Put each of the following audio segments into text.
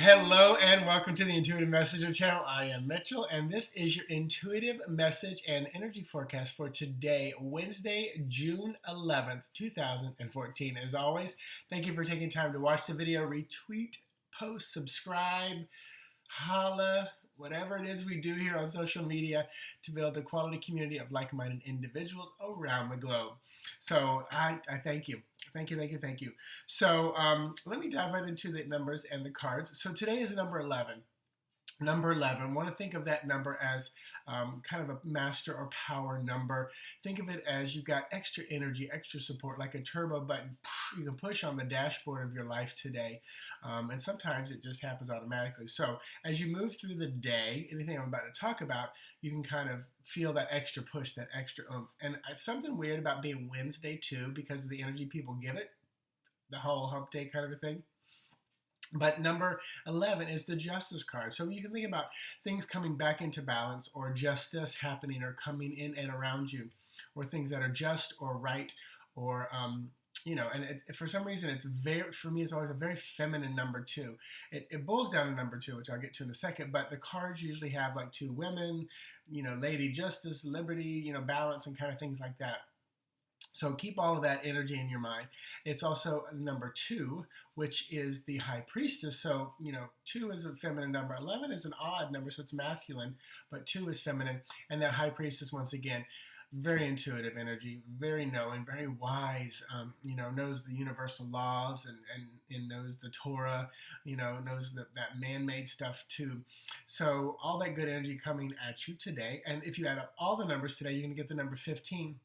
Hello and welcome to the Intuitive Messenger channel. I am Mitchell and this is your intuitive message and energy forecast for today, Wednesday, June 11th, 2014. As always, thank you for taking time to watch the video, retweet, post, subscribe, holla, whatever it is we do here on social media to build a quality community of like-minded individuals around the globe. So I thank you. Thank you. So let me dive right into the numbers and the cards. So today is number 11. Number 11, I want to think of that number as kind of a master or power number. Think of it as you've got extra energy, extra support, like a turbo button you can push on the dashboard of your life today. And sometimes it just happens automatically. So as you move through the day, anything I'm about to talk about, you can kind of feel that extra push, that extra oomph. And something weird about being Wednesday too, because of the energy people give it, the whole hump day kind of a thing. But number 11 is the justice card. So you can think about things coming back into balance or justice happening or coming in and around you, or things that are just or right or, and for some reason for me, it's always a very feminine number two. It boils down to number two, which I'll get to in a second, but the cards usually have like two women, lady justice, liberty, balance and kind of things like that. So keep all of that energy in your mind. It's also number two, which is the high priestess. So, 2 is a feminine number. 11 is an odd number, so it's masculine, but 2 is feminine. And that high priestess, once again, very intuitive energy, very knowing, very wise, knows the universal laws and knows the Torah, knows that man-made stuff too. So all that good energy coming at you today. And if you add up all the numbers today, you're going to get the number 15.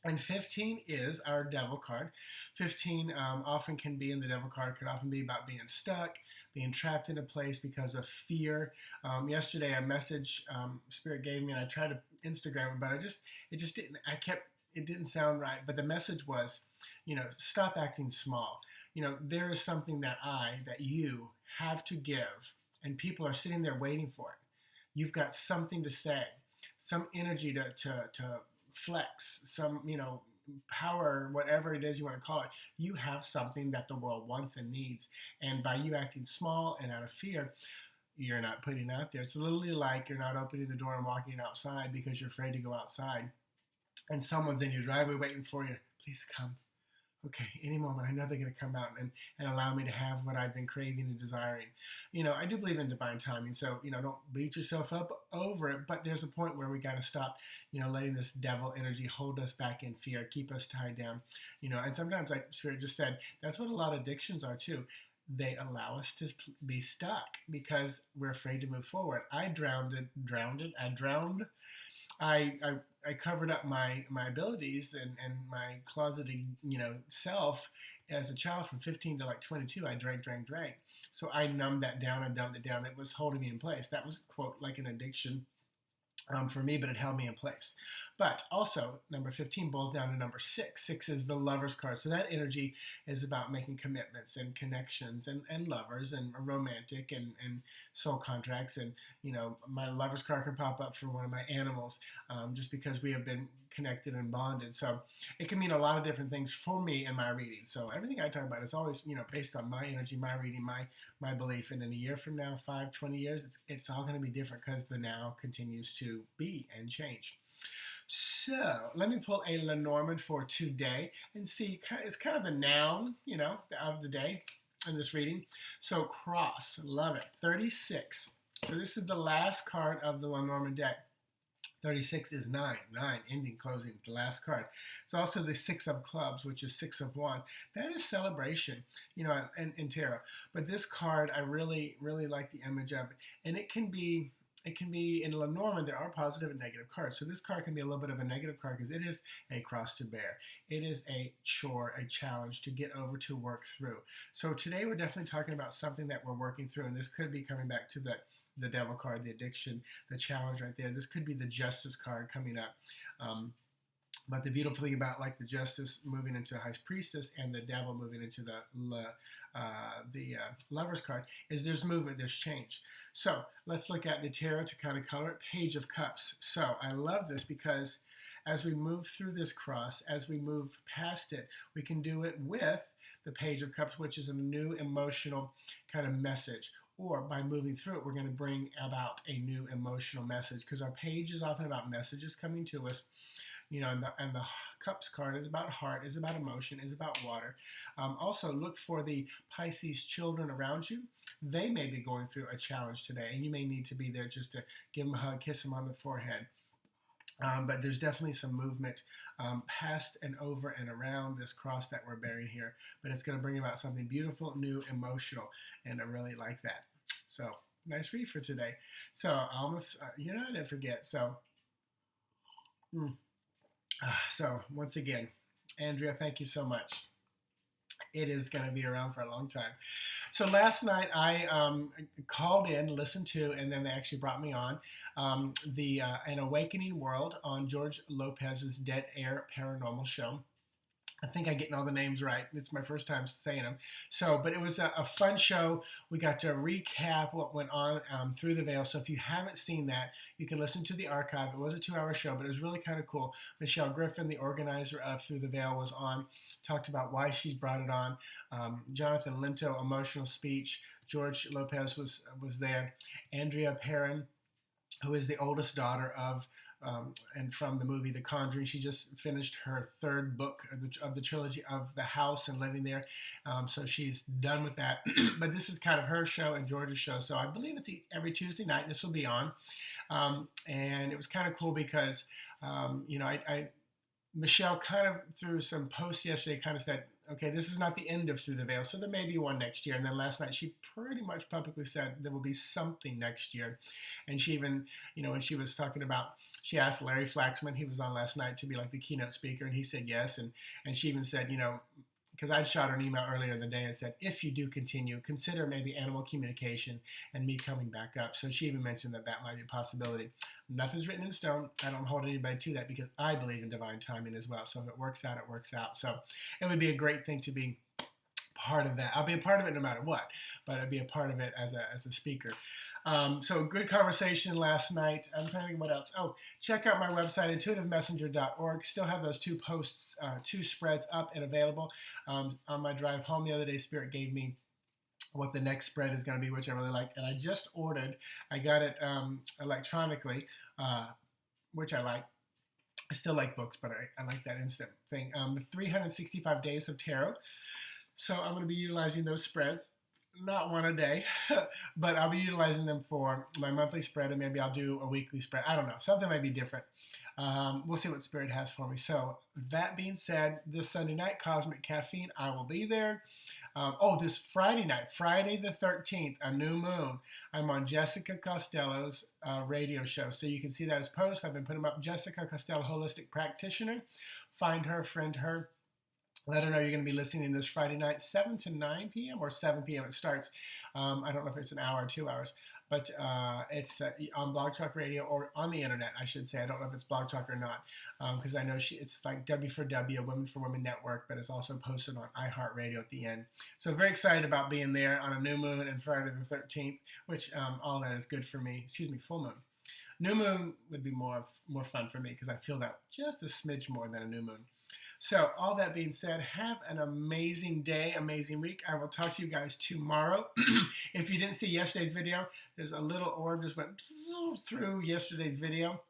And 15 is our devil card. 15 often can be in the devil card, could often be about being stuck, being trapped in a place because of fear. Yesterday, a message Spirit gave me, and I tried to Instagram it, but it didn't sound right. But the message was, stop acting small. There is something that you have to give, and people are sitting there waiting for it. You've got something to say, some energy to flex, some, power, whatever it is you want to call it. You have something that the world wants and needs. And by you acting small and out of fear, you're not putting it out there. It's literally like you're not opening the door and walking outside because you're afraid to go outside. And someone's in your driveway waiting for you. Please come. Okay, any moment, I know they're going to come out and allow me to have what I've been craving and desiring. I do believe in divine timing, so, don't beat yourself up over it, but there's a point where we got to stop, letting this devil energy hold us back in fear, keep us tied down, and sometimes, like Spirit just said, that's what a lot of addictions are too. They allow us to be stuck because we're afraid to move forward. I covered up my abilities and my closeted, self as a child from 15 to like 22. I drank. So I numbed that down and dumbed it down. It was holding me in place. That was, quote, like an addiction for me, but it held me in place. But also, number 15 boils down to number 6. 6 is the lover's card. So that energy is about making commitments and connections and lovers and romantic and soul contracts. And, my lover's card can pop up for one of my animals just because we have been connected and bonded. So it can mean a lot of different things for me in my reading. So everything I talk about is always, based on my energy, my reading, my belief. And in a year from now, 5, 20 years, it's all going to be different because the now continues to be and change. So let me pull a Lenormand for today and see. It's kind of the noun, of the day in this reading. So cross, love it. 36. So this is the last card of the Lenormand deck. 36 is 9, ending, closing, the last card. It's also the 6 of clubs, which is 6 of wands. That is celebration, in tarot. But this card, I really, really like the image of it. And it can be in Lenormand, there are positive and negative cards. So this card can be a little bit of a negative card because it is a cross to bear. It is a chore, a challenge to get over, to work through. So today we're definitely talking about something that we're working through, and this could be coming back to the devil card, the addiction, the challenge right there. This could be the justice card coming up. But the beautiful thing about like the justice moving into high priestess and the devil moving into the lover's card is there's movement, there's change. So let's look at the tarot to kind of color it. Page of Cups. So I love this because as we move through this cross, as we move past it, we can do it with the Page of Cups, which is a new emotional kind of message. Or by moving through it, we're going to bring about a new emotional message, because our page is often about messages coming to us. And the Cups card is about heart, is about emotion, is about water. Also, look for the Pisces children around you. They may be going through a challenge today, and you may need to be there just to give them a hug, kiss them on the forehead. But there's definitely some movement past and over and around this cross that we're bearing here. But it's going to bring about something beautiful, new, emotional, and I really like that. So, nice read for today. So, I almost, I didn't forget. So, once again, Andrea, thank you so much. It is going to be around for a long time. So last night I called in, listened to, and then they actually brought me on An Awakening World on George Lopez's Dead Air Paranormal Show. I think I'm getting all the names right. It's my first time saying them. But it was a fun show. We got to recap what went on through the veil. So if you haven't seen that, you can listen to the archive. It was a 2-hour show, but it was really kind of cool. Michelle Griffin, the organizer of Through the Veil, was on, talked about why she brought it on. Jonathan Linto, emotional speech. George Lopez was there. Andrea Perrin, who is the oldest daughter of and from the movie The Conjuring. She just finished her 3rd book of the trilogy of The House and Living There. So she's done with that. But this is kind of her show and George's show. So I believe it's every Tuesday night this will be on. And it was kind of cool because, Michelle kind of through some posts yesterday kind of said, okay, this is not the end of Through the Veil, so there may be one next year. And then last night she pretty much publicly said there will be something next year. And she even, when she was talking about, she asked Larry Flaxman, he was on last night, to be like the keynote speaker, and he said yes. And she even said, because I'd shot her an email earlier in the day and said, if you do continue, consider maybe animal communication and me coming back up. So she even mentioned that might be a possibility. Nothing's written in stone. I don't hold anybody to that because I believe in divine timing as well. So if it works out, it works out. So it would be a great thing to be part of that. I'll be a part of it no matter what, but I'd be a part of it as a speaker. So good conversation last night. I'm trying to think what else. Oh, check out my website, intuitivemessenger.org. Still have those 2 posts, 2 spreads up and available. On my drive home the other day, Spirit gave me what the next spread is going to be, which I really liked. And I just ordered. I got it electronically, which I like. I still like books, but I like that instant thing. The 365 Days of Tarot. So I'm going to be utilizing those spreads. Not one a day, but I'll be utilizing them for my monthly spread, and maybe I'll do a weekly spread. I don't know. Something might be different. We'll see what Spirit has for me. So that being said, this Sunday night, Cosmic Caffeine, I will be there. This Friday night, Friday the 13th, a new moon, I'm on Jessica Costello's radio show. So you can see those posts. I've been putting them up. Jessica Costello, holistic practitioner. Find her, friend her. Let her know you're going to be listening this Friday night, 7 to 9 p.m. or 7 p.m. it starts. I don't know if it's an hour or 2 hours, but it's on Blog Talk Radio or on the internet, I should say. I don't know if it's Blog Talk or not, because I know it's like W4W, Women for Women Network, but it's also posted on iHeartRadio at the end. So very excited about being there on a new moon and Friday the 13th, which all that is good for me. Full moon. New moon would be more fun for me because I feel that just a smidge more than a new moon. So all that being said, have an amazing day, amazing week. I will talk to you guys tomorrow. If you didn't see yesterday's video, there's a little orb just went through yesterday's video.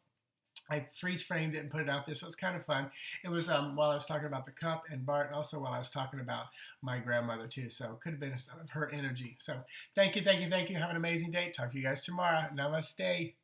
I freeze framed it and put it out there, so it's kind of fun. It was while I was talking about the cup and Bart, and also while I was talking about my grandmother too. So it could have been some of her energy. So thank you. Have an amazing day. Talk to you guys tomorrow. Namaste.